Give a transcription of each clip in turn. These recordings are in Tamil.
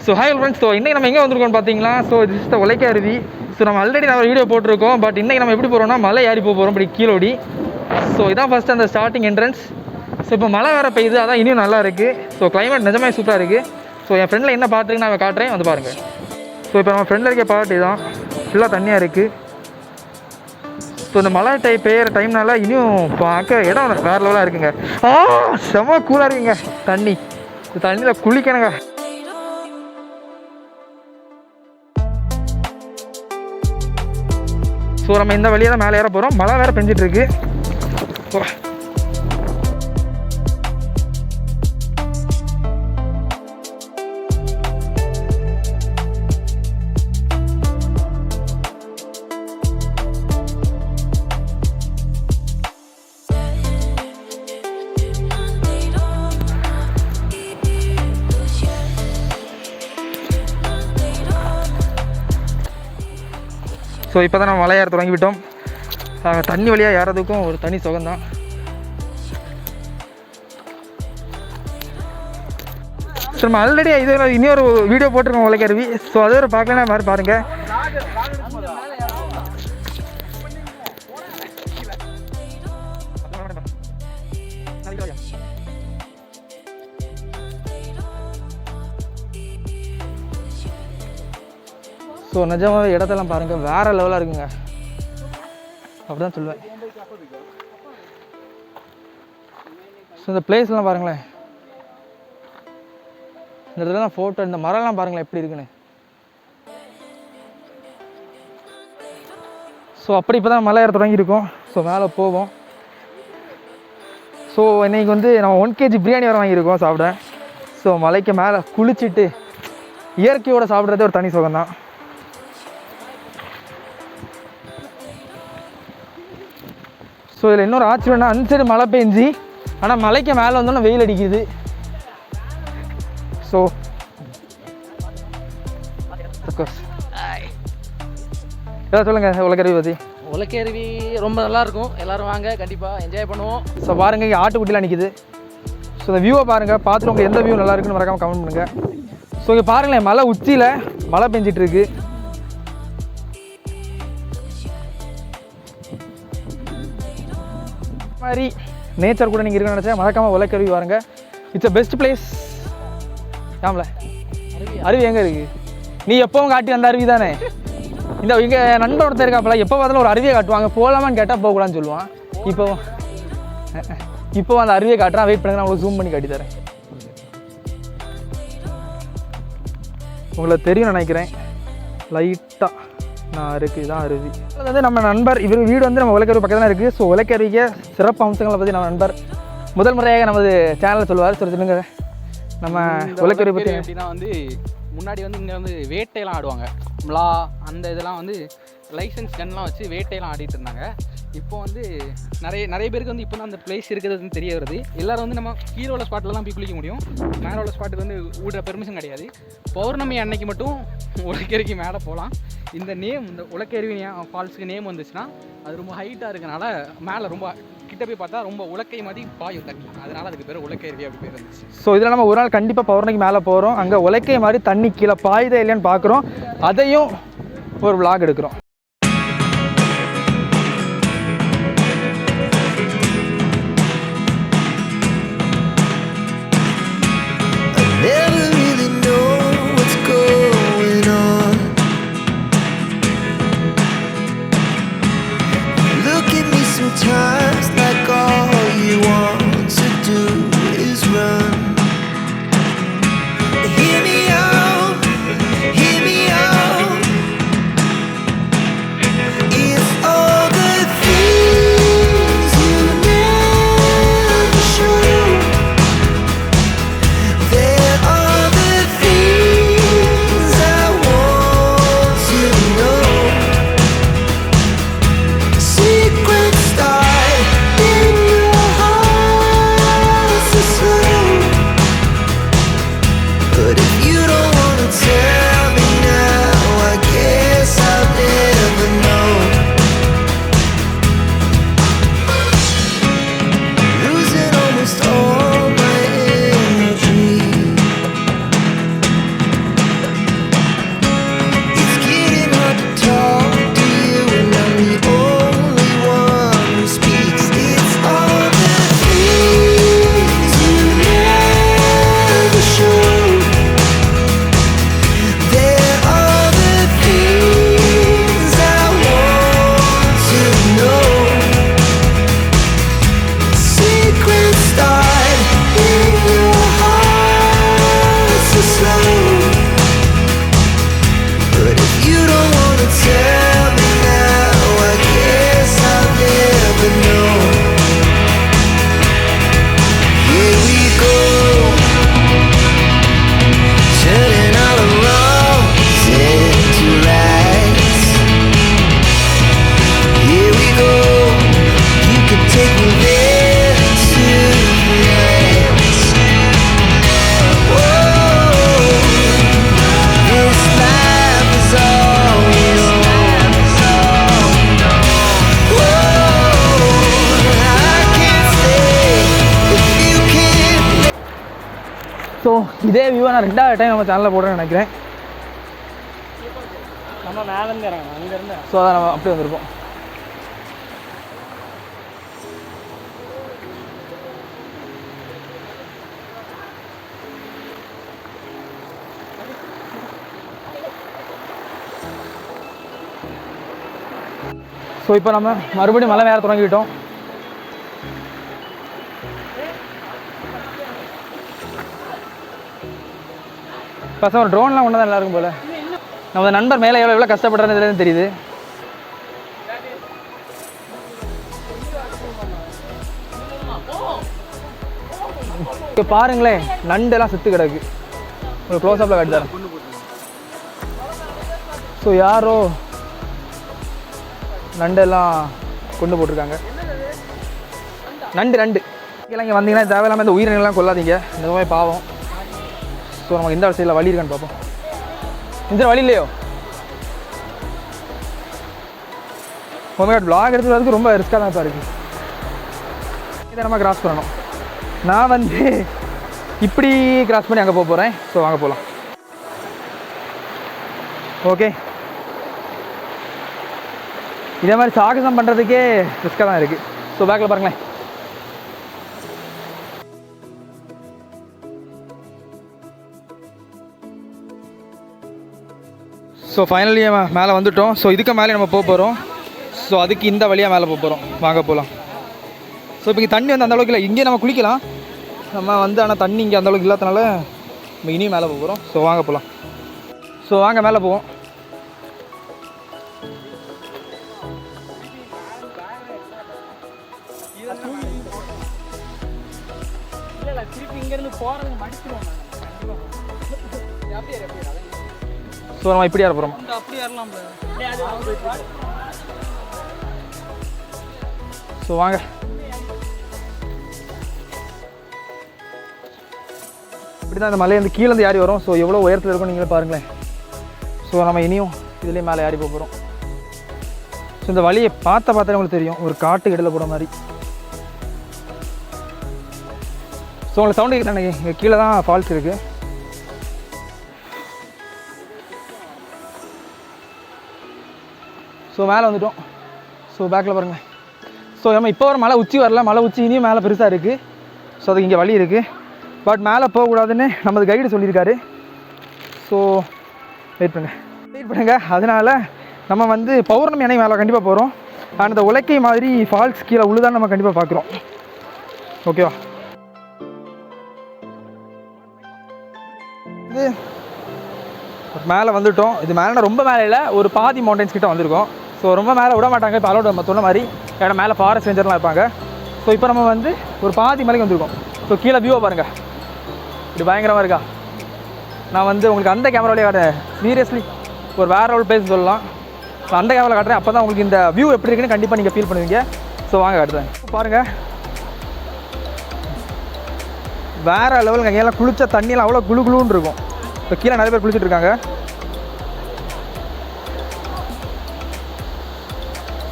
So hi friends. ஸோ இன்றைக்கி நம்ம எங்கே வந்திருக்கோம்னு பார்த்தீங்களா, ஸோ திஸ் இஸ் த உலக்கை அருவி. ஸோ நம்ம ஆல்ரெடி நான் வீடியோ போட்டிருக்கோம். பட் இன்றைக்கி நம்ம எப்படி போகிறோம்னா மலை ஏறி போகிறோம் இப்படி கீழோடி. ஸோ இதான் ஃபஸ்ட்டு அந்த ஸ்டார்டிங் என்ட்ரன்ஸ். ஸோ இப்போ மழை வேறு பெய்யுது, அதான் இன்னும் நல்லா இருக்குது. ஸோ கிளைமேட் நிஜமாக சூப்பராக இருக்குது. ஸோ என் ஃப்ரெண்டில் என்ன பார்த்துருக்கு நான் காட்டுறேன், வந்து பாருங்கள். ஸோ இப்போ நம்ம ஃப்ரெண்டில் இருக்க பார்ட்டி தான் ஃபுல்லாக தண்ணியாக இருக்குது. ஸோ இந்த மழை பெய்கிற டைம்னால இன்னும் பார்க்க இடம் வேறு லெவலாக இருக்குங்க. செம்ம கூலாக இருக்குங்க தண்ணி. இந்த தண்ணியில் குளிக்கணுங்க. ஸோ நம்ம இந்த வழியாக தான் மேலே ஏற போகிறோம். மழை வேறு பெஞ்சிட்ருக்கு. ஸோ இப்போ தான் நம்ம மலை ஏற தொடங்கிவிட்டோம். தண்ணி வழியாக ஏறதுக்கும் ஒரு தனி சுகம்தான். ஸோ நம்ம ஆல்ரெடி இது இன்னொரு வீடியோ போட்டிருக்கோம் உலக்கை அருவி. ஸோ அது ஒரு பார்க்கலன்னா மாதிரி பாருங்கள். ஸோ நிஜமாகவே இடத்தெல்லாம் பாருங்கள், வேறு லெவலாக இருக்குங்க. அப்படி தான் சொல்லுவேன். ஸோ இந்த பிளேஸ்லாம் பாருங்களேன், இந்த இடத்துலலாம் ஃபோட்டோ, இந்த மரம்லாம் பாருங்களேன் எப்படி இருக்குன்னு. ஸோ அப்படி இப்போ தான் மலை ஏற தொடங்கியிருக்கோம். ஸோ மேலே போவோம். ஸோ இன்றைக்கி வந்து நம்ம 1 kg பிரியாணி வர வாங்கியிருக்கோம் சாப்பிட. ஸோ மலைக்கு மேலே குளிச்சுட்டு இயற்கையோடு சாப்பிட்றதே ஒரு தனி சுகம்தான். ஸோ இதில் இன்னொரு ஆச்சரியம்னா அந்த சைடு மழை பெஞ்சு, ஆனால் மலைக்கு மேலே வந்தோன்னா வெயில் அடிக்குது. ஸோ ஏதாவது சொல்லுங்கள் உலக்கை அருவி பற்றி. உலக்கை அருவி ரொம்ப நல்லாயிருக்கும், எல்லோரும் வாங்க, கண்டிப்பாக என்ஜாய் பண்ணுவோம். ஸோ பாருங்கள், இங்கே ஆட்டுக்குட்டிலாம் நிற்கிது. ஸோ இந்த வியூவை பாருங்கள், பார்த்துட்டு உங்களுக்கு எந்த வியூ நல்லா இருக்குன்னு மறக்காமல் கமெண்ட் பண்ணுங்கள். ஸோ இங்கே பாருங்களேன், மலை உச்சியில் மழை பெஞ்சிட்ருக்கு. மாதிரி நேச்சர் கூட நீங்கள் இருக்குன்னு நினச்சா மறக்காமல் உலக்கை அருவி வாருங்க. It's a best place. ஆமல அருவி எங்கே இருக்குது? நீ எப்போவும் காட்டி அந்த அருவி தானே. இந்த இங்கே நண்பர் ஒருத்தர் இருக்காப்பல, எப்போ பார்த்தாலும் ஒரு அருவியை காட்டுவாங்க. போகலாமான்னு கேட்டால் போகக்கூடாதுன்னு சொல்லுவான். இப்போ அந்த அருவியை காட்டுறான். வெயிட் பண்ணுங்க, நான் உங்களுக்கு ஜூம் பண்ணி காட்டி தரேன். உங்களுக்கு தெரியும் நினைக்கிறேன் லைட்டாக நான் இருக்குது, இதான் அருவி. அது வந்து நம்ம நண்பர், இவர் வீடு வந்து நம்ம உலக்கை அருவி பக்கத்தில் தான் இருக்குது. ஸோ உலக்கை அருவிக்கு சிறப்பு அம்சங்களை பற்றி நம்ம நண்பர் முதல் முறையாக நமது சேனலில் சொல்லுவார். சொல்லுங்க நம்ம உலக்கை அருவி பற்றி. எப்படின்னா வந்து முன்னாடி வந்து இங்கே வந்து வேட்டையெல்லாம் ஆடுவாங்க. மிளா அந்த இதெல்லாம் வந்து லைசன்ஸ் கன்லாம் வச்சு வேட்டையெல்லாம் ஆடிட்டு இருந்தாங்க. இப்போ வந்து நிறைய பேருக்கு வந்து இப்போ தான் அந்த பிளேஸ் இருக்கிறதுன்னு தெரிய வருது. எல்லோரும் வந்து நம்ம கீழே உள்ள ஸ்பாட்டில் தான் போய் குளிக்க முடியும். மேலே உள்ள ஸ்பாட்டுக்கு வந்து விடுற பெர்மிஷன் கிடையாது. பௌர்ணமி அன்னைக்கு மட்டும் உலக்கை அருவிக்கு மேலே போகலாம். இந்த உலக்கை அருவி ஃபால்ஸுக்கு நேம் வந்துச்சுன்னா அது ரொம்ப ஹைட்டாக இருக்கனால மேலே ரொம்ப கிட்ட போய் பார்த்தா ரொம்ப உலக்கை மாதிரி பாயும் தண்ணி, அதனால் அதுக்கு பேர் உலக்கை அருவி அப்படி பேர் இருந்துச்சு. ஸோ இதில் நம்ம ஒரு நாள் கண்டிப்பாக பௌர்ணமிக்கு மேலே போகிறோம். அங்கே உலக்கை மாதிரி தண்ணி கீழே பாயுதே இல்லையான்னு பார்க்குறோம். அதையும் ஒரு விளாக் எடுக்கிறோம். Sometimes like all you want to do is run. Hear me out, hear me out. இதே வியூவை நான் 2வது டைம் நம்ம சேனலில் போடுறேன்னு நினைக்கிறேன். நம்ம மேலேருந்து இறங்கணும் அங்கேருந்து. ஸோ அதான் நம்ம அப்படியே வந்திருப்போம். ஸோ இப்போ நம்ம மறுபடியும் மலை வேறு தொடங்கிட்டோம். பசங்க ஒரு ட்ரோன்லாம் ஒன்று தான் எல்லாருக்கும் போல். நம்ம நண்பர் மேலே எவ்வளோ கஷ்டப்படுறதுன்னு இதுலேருந்து தெரியுது. இப்போ பாருங்களேன், நண்டெல்லாம் செத்து கிடக்கு. ஒரு க்ளோஸ்அப்பில் காட்டி தரேன். ஸோ யாரோ நண்டெல்லாம் கொண்டு போட்டிருக்காங்க. நண்டு இங்கே வந்தீங்கன்னா தேவையில்லாமல் இந்த உயிரினங்கள்லாம் கொள்ளாதீங்க. இந்த மாதிரி பாவம். ஸோ நமக்கு இந்த சைடில் வழி இருக்கான்னு பார்ப்போம். இந்த வழி இல்லையோ? வ்ளாக் எடுத்துகிட்டு வரதுக்கு ரொம்ப ரிஸ்க்காக தான் இப்போ இருக்குது. இதை நம்ம கிராஸ் பண்ணணும். நான் வந்து இப்படி கிராஸ் பண்ணி அங்கே போக போகிறேன். ஸோ வாங்க போகலாம். ஓகே, இதே மாதிரி சாகசம் பண்ணுறதுக்கே ரிஸ்க்காக தான் இருக்குது. ஸோ பேக்கில் பாருங்களேன். ஸோ ஃபைனலி மேலே வந்துவிட்டோம். ஸோ இதுக்கு மேலே நம்ம போக போகிறோம். ஸோ அதுக்கு இந்த வழியாக மேலே போக போகிறோம். வாங்க போகலாம். ஸோ இப்போ இங்கே தண்ணி வந்து அந்தளவுக்கு இல்லை. இங்கே நம்ம குளிக்கலாம் நம்ம வந்து, ஆனால் தண்ணி இங்கே அந்தளவுக்கு இல்லாதனால நம்ம இனியும் மேலே போக போகிறோம். ஸோ வாங்க போகலாம். ஸோ வாங்க மேலே போவோம். இல்லை திருப்பி இங்கேருந்து போகிறது மடிச்சிடுவோம். ஸோ நம்ம இப்படி ஏற போகிறோம். அப்படி ஏறலாம். ஸோ வாங்க. இப்படி தான் இந்த மலையிலேருந்து கீழேருந்து ஏறி வரும். ஸோ எவ்வளோ உயரத்தில் இருக்கும் நீங்களே பாருங்களேன். ஸோ நம்ம இனியும் இதுலேயும் மேலே ஏறி போக போகிறோம். ஸோ இந்த வழியை பார்த்தாலே உங்களுக்கு தெரியும், ஒரு காட்டு இடையில போகிற மாதிரி. ஸோ உங்களுக்கு சவுண்டு கேட்குறேன். இங்கே கீழே தான் ஃபால்ஸ் இருக்குது. ஸோ மேலே வந்துவிட்டோம். ஸோ பேக்கில் பாருங்கள். ஸோ நம்ம இப்போ ஒரு மலை உச்சி வரல. மலை உச்சி இனியும் மேலே பெருசாக இருக்குது. ஸோ அதுக்கு இங்கே வழி இருக்குது. பட் மேலே போகக்கூடாதுன்னு நமது கைடு சொல்லியிருக்காரு. ஸோ வெயிட் பண்ணுங்க. அதனால் நம்ம வந்து பௌர்ணமி அன்னைக்கு மேலே கண்டிப்பாக போகிறோம். அந்த உலக்கை மாதிரி ஃபால்ஸ் கீழே உழுதான் நம்ம கண்டிப்பாக பார்க்குறோம். ஓகேவா? இது மேலே வந்துவிட்டோம். இது மேலே ரொம்ப மேலே இல்லை, ஒரு பாதி மவுண்டன்ஸ் கிட்ட வந்திருக்கோம். ஸோ ரொம்ப மேலே விட மாட்டாங்க. இப்போ அலோடு நம்ம சொன்ன மாதிரி ஏன்னா மேலே ஃபாரஸ்ட் ரேஞ்சர்லாம் இருப்பாங்க. ஸோ இப்போ நம்ம வந்து ஒரு பாதி மலைக்கு வந்திருக்கோம். ஸோ கீழே வியூவை பாருங்கள், இப்படி பயங்கரமாக இருக்கா. நான் வந்து உங்களுக்கு அந்த கேமராவிலே காட்டுறேன். சீரியஸ்லி ஒரு வேறு ஒரு பிளேஸ் சொல்லலாம். ஸோ அந்த கேமரா காட்டுறேன். அப்போ தான் உங்களுக்கு இந்த வியூ எப்படி இருக்குன்னு கண்டிப்பாக நீங்கள் ஃபீல் பண்ணுவீங்க. ஸோ வாங்க காட்டுறேன். பாருங்கள், வேறு லெவலுங்க. எல்லாம் குளிச்ச தண்ணியெலாம் அவ்வளோ குளுன்னு இருக்கும். இப்போ கீழே நிறைய பேர் குளிச்சுட்டு இருக்காங்க.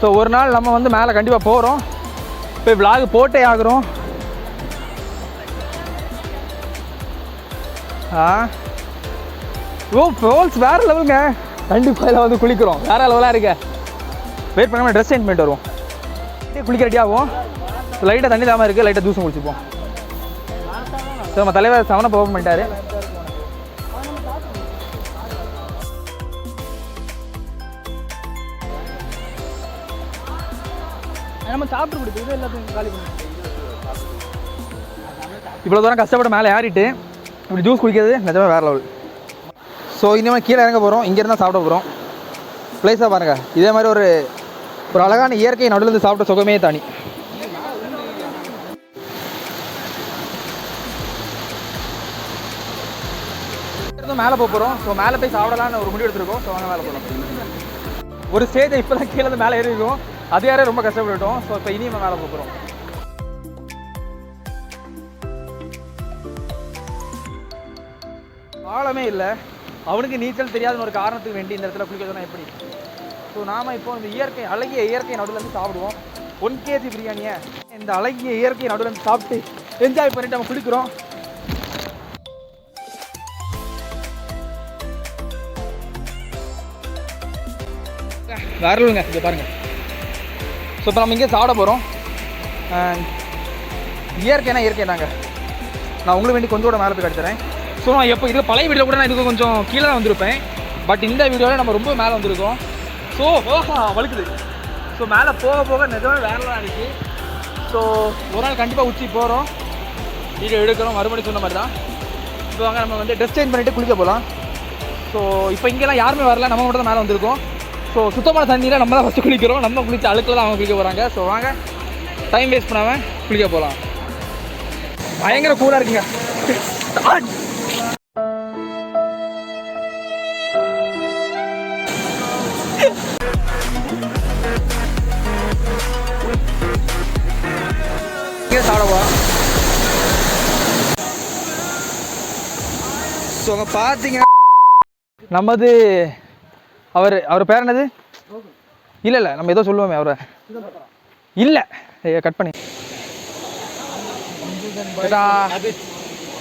ஸோ ஒரு நாள் நம்ம வந்து மேலே கண்டிப்பாக போகிறோம். இப்போ விளாக் போட்டே ஆகுறோம். ஓ ஃபால்ஸ் வேறு லெவலுங்க. கண்டிப்பாக இதில் வந்து குளிக்கிறோம். வேறு லெவலாக இருக்க. வெயிட் பண்ணாமல் ட்ரெஸ் சேஞ்ச் பண்ணிட்டு வருவோம். குளிக்க ரெடி ஆகும். லைட்டாக தண்ணி இல்லாமல் இருக்குது. லைட்டாக ஜூஸும் குளிச்சுப்போம். ஸோ நம்ம தலைவர் செவனை ஓப்பன் பண்ணிட்டாரு. நம்ம சாப்பிட்டு கொடுத்து எல்லாத்தையும் காலி பண்ணி இவ்வளோ தூரம் கஷ்டப்பட்டு மேலே ஏறிட்டு இப்படி ஜூஸ் குடிக்கிறது நிஜமாக வேறு லெவல். ஸோ இனிமேல் கீழே இறங்க போகிறோம். இங்கேருந்து தான் சாப்பிட போகிறோம். ப்ளேஸாக பாருங்கள். இதே மாதிரி ஒரு அழகான இயற்கை நடுவில் சாப்பிட்ட சுகமே தனி. மேலே போகிறோம். ஸோ மேலே போய் சாப்பிடலான்னு ஒரு முடிவு எடுத்துருக்கோம். ஸோ வாங்க மேலே போகிறோம். ஒரு ஸ்டேஜை இப்போ தான் கீழே மேலே ஏறிருக்கோம். அது யாரே ரொம்ப கஷ்டப்பட்டுட்டோம். ஸோ இப்போ இனியும் மேலே போகிறோம். ஆழமே இல்லை. அவனுக்கு நீச்சல் தெரியாதுன்னு ஒரு காரணத்துக்கு வேண்டி இந்த இடத்துல குளிக்கிறதுனா எப்படி? ஸோ நாம் இப்போ இந்த இயற்கை அழகிய இயற்கை நடுவில் சாப்பிடுவோம். 1 kg பிரியாணியை இந்த அழகிய இயற்கை நடுவில் சாப்பிட்டு என்ஜாய் பண்ணிட்டு நம்ம குளிக்கிறோம். வேற இல்லைங்க, இங்கே பாருங்கள். ஸோ இப்போ நம்ம இங்கே சாப்பிட போகிறோம். இயற்கைனா இயற்கை தாங்க. நான் உங்களுக்கு வேண்டி கொஞ்சம் கூட மேலே போய் கட்டுறேன். ஸோ நான் எப்போ இது பழைய வீடியோ கூட நான் இதுக்கு கொஞ்சம் கீழே தான் வந்திருப்பேன். பட் இந்த வீடியோவில் நம்ம ரொம்ப மேலே வந்திருக்கோம். ஸோ வழுக்குது. ஸோ மேலே போக போக நிஜமே வேறலாம் இருக்குது. ஸோ ஒரு நாள் கண்டிப்பாக உச்சி போகிறோம், வீடியோ எடுக்கிறோம், மறுபடியும் சொன்ன மாதிரி தான். ஸோ அங்கே நம்ம வந்து ட்ரெஸ் சேஞ்ச் பண்ணிவிட்டு குளிக்க போகலாம். ஸோ இப்போ இங்கெல்லாம் யாருமே வரல, நம்ம மட்டும் தான் மேலே வந்திருக்கோம். ஸோ சுத்தமான தண்ணியில் நம்ம தான் ஃபஸ்ட்டு குளிக்கிறோம். நம்ம குளிச்சு அழுக்கில் தான் அவங்க குளிக்க போகிறாங்க. ஸோ வாங்க டைம் வேஸ்ட் பண்ணாமல் குளிக்க போகலாம். பயங்கர கூலாக இருக்குங்க. இங்கே சாப்பிடவா? ஸோ அங்கே பார்த்தீங்கன்னா நமது அவர் பேர் என்னது? இல்லை நம்ம ஏதோ சொல்லுவோமே அவரை. இல்லை கட் பண்ணி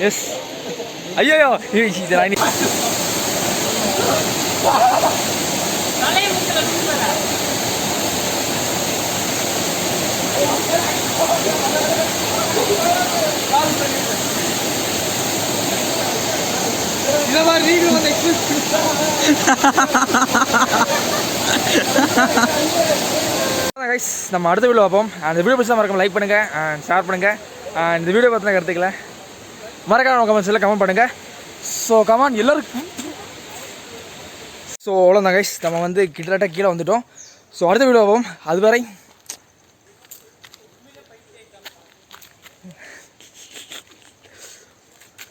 எஸ். ஐயோ இந்த மாதிரி நீங்களும் வந்து கைஸ் நம்ம அடுத்த வீடியோ பார்ப்போம். அந்த வீடியோ பிடிச்சா மறக்காம லைக் பண்ணுங்கள் அண்ட் ஷேர் பண்ணுங்கள். அண்ட் இந்த வீடியோ பார்த்தினா கருத்துக்கல மறக்காம கமெண்ட்ஸில் கமெண்ட் பண்ணுங்கள். ஸோ கமெண்ட் எல்லோருக்கும். ஸோ அவ்வளோதான் கைஸ், நம்ம வந்து கிட்டத்தட்ட கீழே வந்துட்டோம். ஸோ அடுத்த வீடியோ பார்ப்போம். அதுவரை